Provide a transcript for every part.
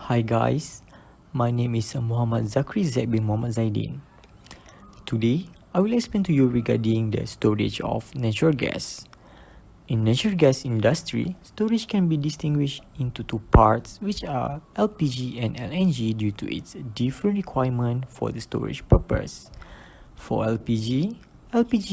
Hi guys, my name is Muhammad Zakri Zaid bin Muhammad Zaidin. Today, I will explain to you regarding the storage of natural gas. In natural gas industry, storage can be distinguished into two parts, which are LPG and LNG due to its different requirement for the storage purpose. For LPG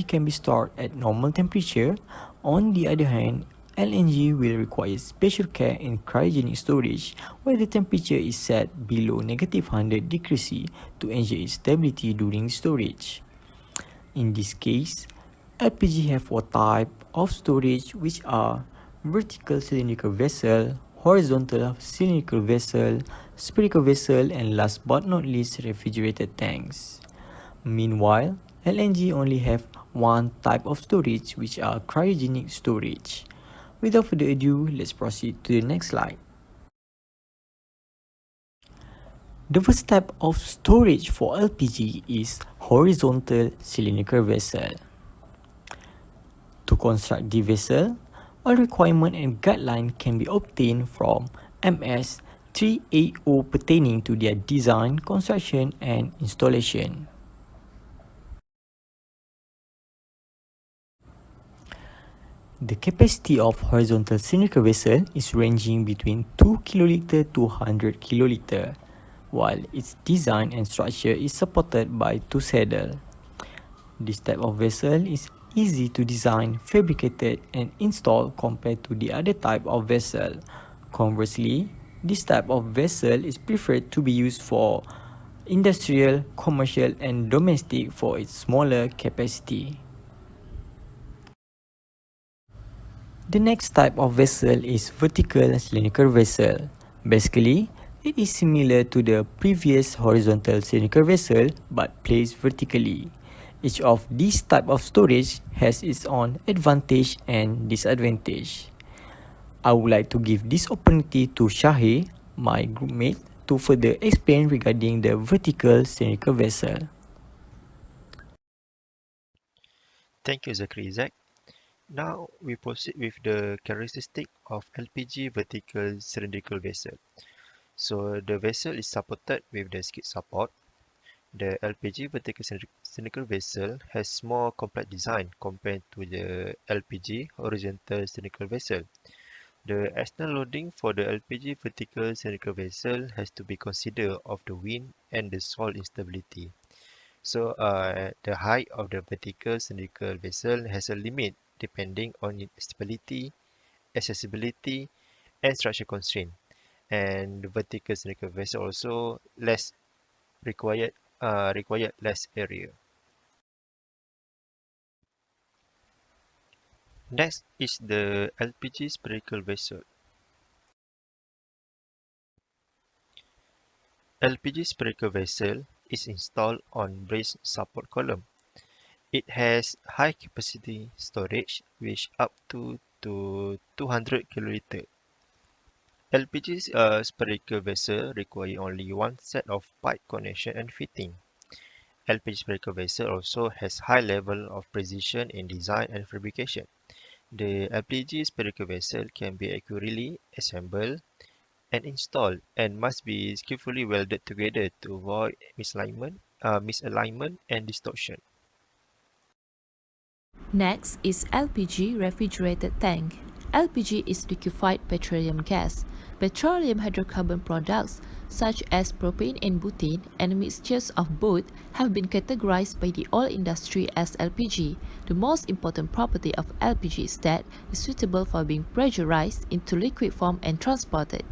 can be stored at normal temperature. On the other hand, LNG will require special care in cryogenic storage where the temperature is set below -100 degrees C to ensure its stability during storage. In this case, LPG have four types of storage which are vertical cylindrical vessel, horizontal cylindrical vessel, spherical vessel, and last but not least, refrigerated tanks. Meanwhile, LNG only have one type of storage which are cryogenic storage. Without further ado, let's proceed to the next slide. The first type of storage for LPG is horizontal cylindrical vessel. To construct the vessel, all requirement and guideline can be obtained from MS 380 pertaining to their design, construction, and installation. The capacity of horizontal cylindrical vessel is ranging between 2 kL to 100 kL, while its design and structure is supported by two saddles. This type of vessel is easy to design, fabricated, and install compared to the other type of vessel. Conversely, this type of vessel is preferred to be used for industrial, commercial, and domestic for its smaller capacity. The next type of vessel is vertical cylindrical vessel. Basically, it is similar to the previous horizontal cylindrical vessel but placed vertically. Each of these type of storage has its own advantage and disadvantage. I would like to give this opportunity to SYAHIR, my groupmate, to further explain regarding the vertical cylindrical vessel. Thank you, Zakri Zak. Now we proceed with the characteristic of LPG vertical cylindrical vessel. So the vessel is supported with the skid support. The LPG vertical cylindrical vessel has more complex design compared to the LPG horizontal cylindrical vessel. The external loading for the LPG vertical cylindrical vessel has to be considered of the wind and the soil instability. So the height of the vertical cylindrical vessel has a limit depending on its stability, accessibility, and structure constraint. And the vertical cylindrical vessel also less required less area. Next is the LPG spherical vessel. LPG spherical vessel is installed on braced support column. It has high capacity storage which up to 200 kiloliter. LPG spherical vessel require only one set of pipe connection and fitting. LPG spherical vessel also has high level of precision in design and fabrication. The LPG spherical vessel can be accurately assembled and installed and must be skillfully welded together to avoid misalignment and distortion. Next is LPG refrigerated tank. LPG is liquefied petroleum gas. Petroleum hydrocarbon products such as propane and butane and mixtures of both have been categorized by the oil industry as LPG. The most important property of LPG is that it is suitable for being pressurized into liquid form and transported.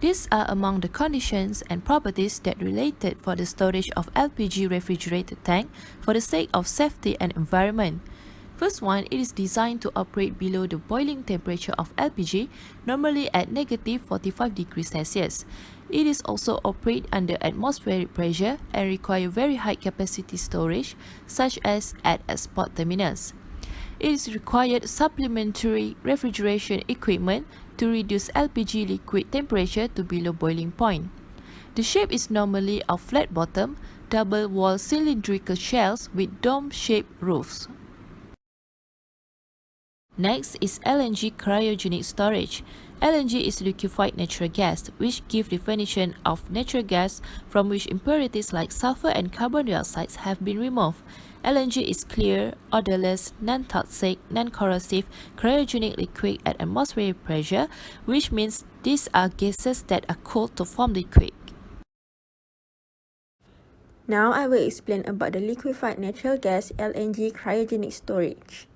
These are among the conditions and properties that related for the storage of LPG refrigerated tank for the sake of safety and environment. First one, it is designed to operate below the boiling temperature of LPG, normally at -45 degrees Celsius. It is also operate under atmospheric pressure and require very high capacity storage, such as at export terminals. It is required supplementary refrigeration equipment to reduce LPG liquid temperature to below boiling point. The shape is normally of flat bottom, double-wall cylindrical shells with dome-shaped roofs. Next is LNG cryogenic storage. LNG is liquefied natural gas, which gives definition of natural gas from which impurities like sulfur and carbon dioxide have been removed. LNG is clear, odorless, non-toxic, non-corrosive, cryogenic liquid at atmospheric pressure, which means these are gases that are cooled to form liquid. Now I will explain about the liquefied natural gas LNG cryogenic storage.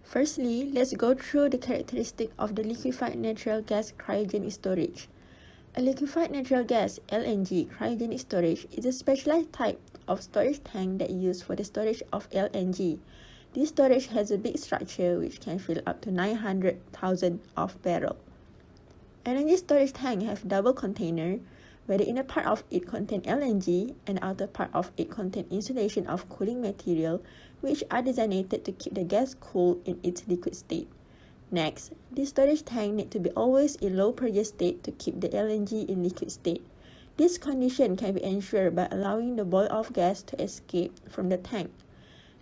Firstly, let's go through the characteristics of the liquefied natural gas cryogenic storage. A liquefied natural gas (LNG) cryogenic storage is a specialized type of storage tank that is used for the storage of LNG. This storage has a big structure which can fill up to 900,000 of barrels. LNG storage tank have double container, where the inner part of it contain LNG and the outer part of it contain insulation of cooling material, which are designated to keep the gas cool in its liquid state. Next, this storage tank need to be always in low pressure state to keep the LNG in liquid state. This condition can be ensured by allowing the boil-off gas to escape from the tank.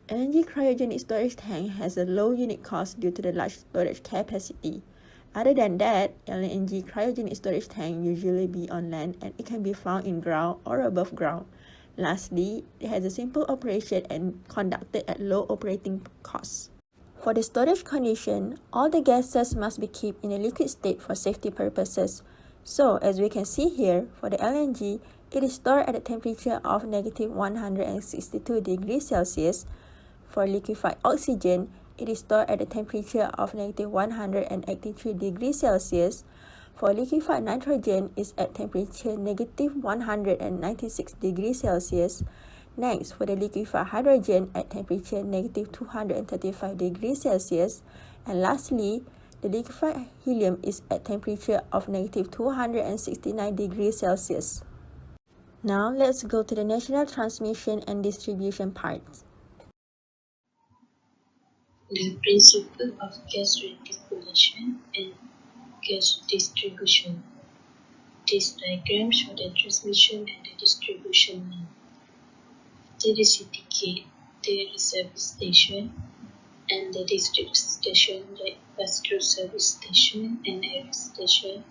LNG cryogenic storage tank has a low unit cost due to the large storage capacity. Other than that, LNG cryogenic storage tank usually be on land and it can be found in ground or above ground. Lastly, it has a simple operation and conducted at low operating costs. For the storage condition, all the gases must be kept in a liquid state for safety purposes. So, as we can see here, for the LNG, it is stored at a temperature of -162 degrees Celsius. For liquefied oxygen, it is stored at a temperature of -183 degrees Celsius. For liquefied nitrogen, is at temperature -196 degrees Celsius. Next, for the liquefied hydrogen at temperature -235 degrees Celsius. And lastly, the liquefied helium is at temperature of -269 degrees Celsius. Now, let's go to the national transmission and distribution part. The principle of gas reticulation and gas distribution. This diagram shows the transmission and the distribution line. After the city gate, there is a service station, and the district station that pass through service station and area station,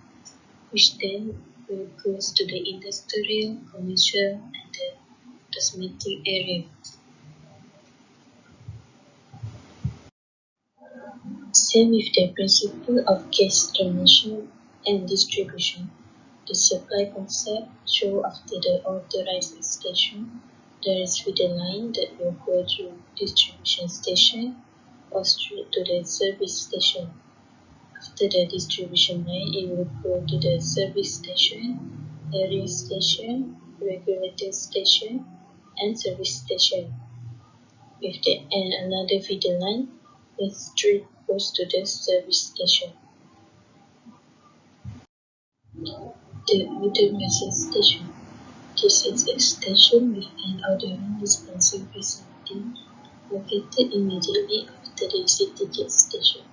which then will go to the industrial, commercial, and the transmitting area. Same with the principle of gas transmission and distribution. The supply concept shows after the authorized station, there is feeder line that will go through distribution station or straight to the service station. After the distribution line, it will go to the service station, area station, regulator station, and service station. With the and another feeder line, it straight goes to the service station. The middle message station. This is a station with an ordering dispensing facility located immediately after the city gate station.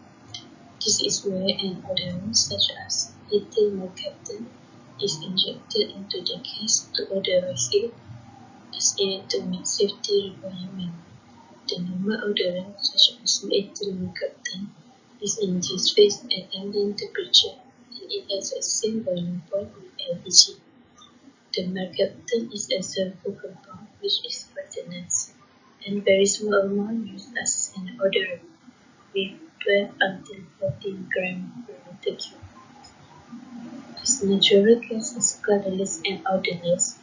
This is where an ordering such as ethyl mercaptan is injected into the gas to odorize it as needed to meet safety requirements. The normal odorant such as ethyl mercaptan is in this phase at ambient temperature and it has a same boiling point with LPG. The mercaptan is a sulfur compound which is poisonous and very small amount used as an odorant with 12 until 14 grams per meter cube. As natural gas is colorless and odorless,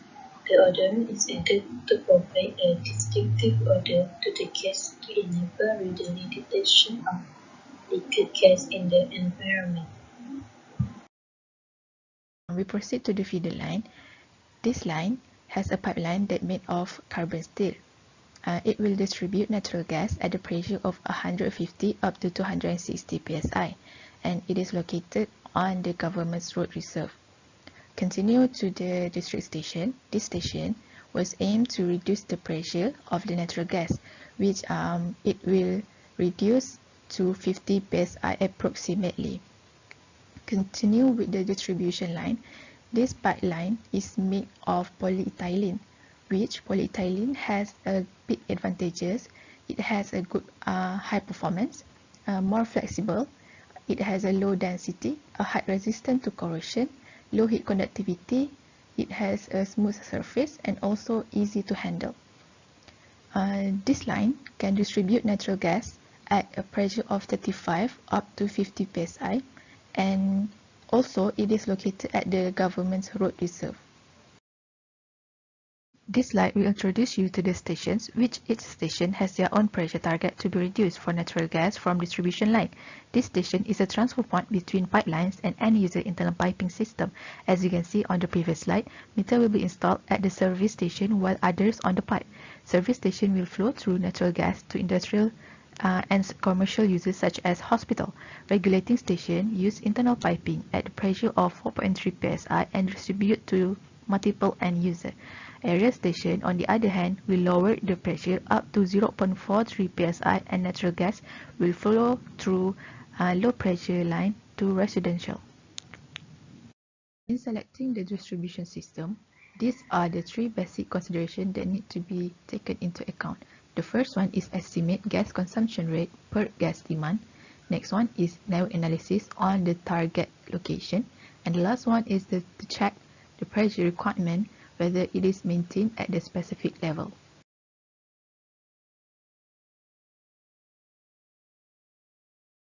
the odorant is added to provide a distinctive odor to the gas to enable readily detection of liquid gas in the environment. We proceed to the feeder line. This line has a pipeline that made of carbon steel. It will distribute natural gas at a pressure of 150 up to 260 psi, and it is located on the government's road reserve. Continue to the district station. This station was aimed to reduce the pressure of the natural gas, which it will reduce to 50 psi approximately. Continue with the distribution line. This pipeline is made of polyethylene, which polyethylene has a big advantages. It has a good high performance. more flexible. It has a low density, a high resistance to corrosion, low heat conductivity. It has a smooth surface and also easy to handle. This line can distribute natural gas at a pressure of 35 up to 50 psi, and also it is located at the government's road reserve. This slide will introduce you to the stations, which each station has their own pressure target to be reduced for natural gas from distribution line. This station is a transfer point between pipelines and end-user internal piping system. As you can see on the previous slide, meter will be installed at the service station while others on the pipe. Service station will flow through natural gas to industrial and commercial uses such as hospital. Regulating station use internal piping at the pressure of 4.3 psi and distribute to multiple end user. Area station, on the other hand, will lower the pressure up to 0.43 psi and natural gas will flow through a low pressure line to residential. In selecting the distribution system, these are the three basic considerations that need to be taken into account. The first one is estimate gas consumption rate per gas demand. Next one is network analysis on the target location. And the last one is to check the pressure requirement, whether it is maintained at the specific level.